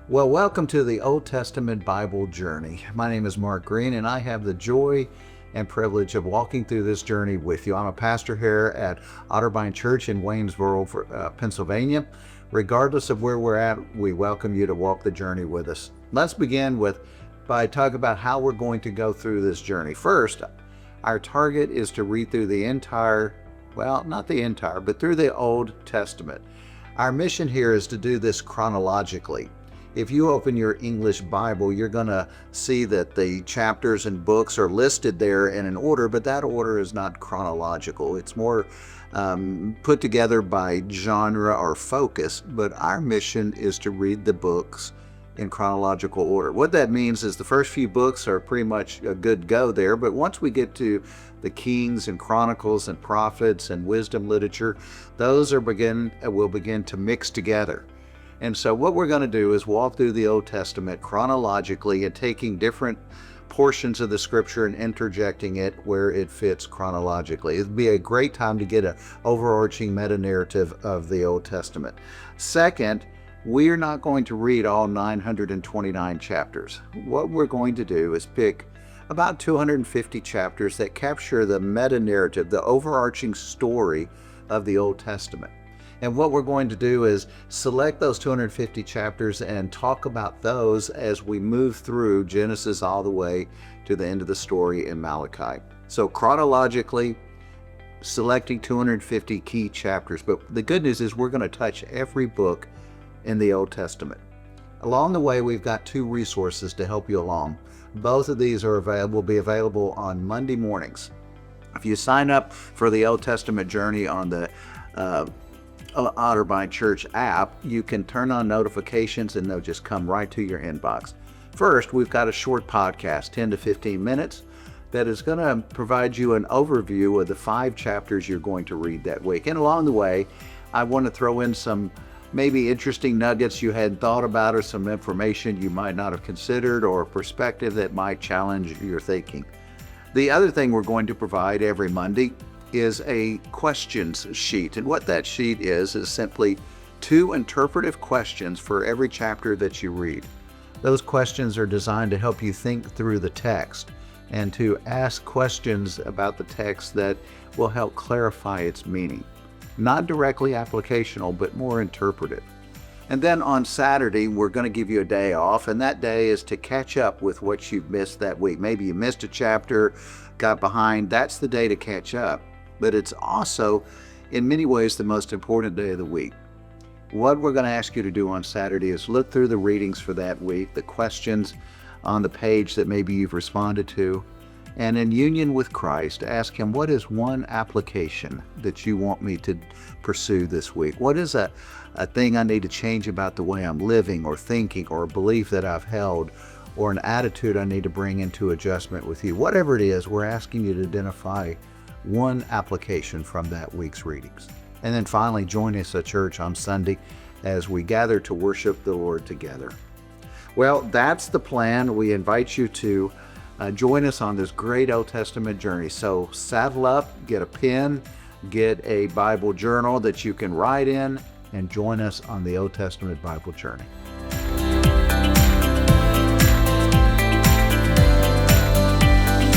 Well, welcome to the Old Testament Bible Journey. My name is Mark Green, and I have the joy and privilege of walking through this journey with you. I'm a pastor here at Otterbein Church in Waynesboro, Pennsylvania. Regardless of where we're at, we welcome you to walk the journey with us. Let's begin by talking about how we're going to go through this journey. First, our target is to read through the entire, well, not the entire, but through the Old Testament. Our mission here is to do this chronologically. If you open your English Bible, you're going to see that the chapters and books are listed there in an order, but that order is not chronological. It's more put together by genre or focus, but our mission is to read the books in chronological order. What that means is the first few books are pretty much a good go there, but once we get to the Kings and Chronicles and Prophets and wisdom literature, those will begin to mix together. And so what we're going to do is walk through the Old Testament chronologically and taking different portions of the scripture and interjecting it where it fits chronologically. It'd be a great time to get an overarching meta-narrative of the Old Testament. Second, we're not going to read all 929 chapters. What we're going to do is pick about 250 chapters that capture the meta-narrative, the overarching story of the Old Testament. And what we're going to do is select those 250 chapters and talk about those as we move through Genesis all the way to the end of the story in Malachi. So chronologically, selecting 250 key chapters. But the good news is we're going to touch every book in the Old Testament. Along the way, we've got two resources to help you along. Both of these will be available on Monday mornings. If you sign up for the Old Testament Journey on the Otterbein Church app, you can turn on notifications and they'll just come right to your inbox. First, we've got a short podcast, 10 to 15 minutes, that is going to provide you an overview of the 5 chapters you're going to read that week. And along the way, I want to throw in some maybe interesting nuggets you hadn't thought about, or some information you might not have considered, or a perspective that might challenge your thinking. The other thing we're going to provide every Monday is a questions sheet. And what that sheet is simply 2 interpretive questions for every chapter that you read. Those questions are designed to help you think through the text and to ask questions about the text that will help clarify its meaning. Not directly applicational, but more interpretive. And then on Saturday, we're going to give you a day off, and that day is to catch up with what you've missed that week. Maybe you missed a chapter, got behind. That's the day to catch up. But it's also, in many ways, the most important day of the week. What we're going to ask you to do on Saturday is look through the readings for that week, the questions on the page that maybe you've responded to, and in union with Christ, ask Him, what is one application that you want me to pursue this week? What is a thing I need to change about the way I'm living or thinking, or a belief that I've held, or an attitude I need to bring into adjustment with you? Whatever it is, we're asking you to identify one application from that week's readings. And then finally, join us at church on Sunday as we gather to worship the Lord together. Well, that's the plan. We invite you to join us on this great Old Testament journey. So saddle up, get a pen, get a Bible journal that you can write in, and join us on the Old Testament Bible journey.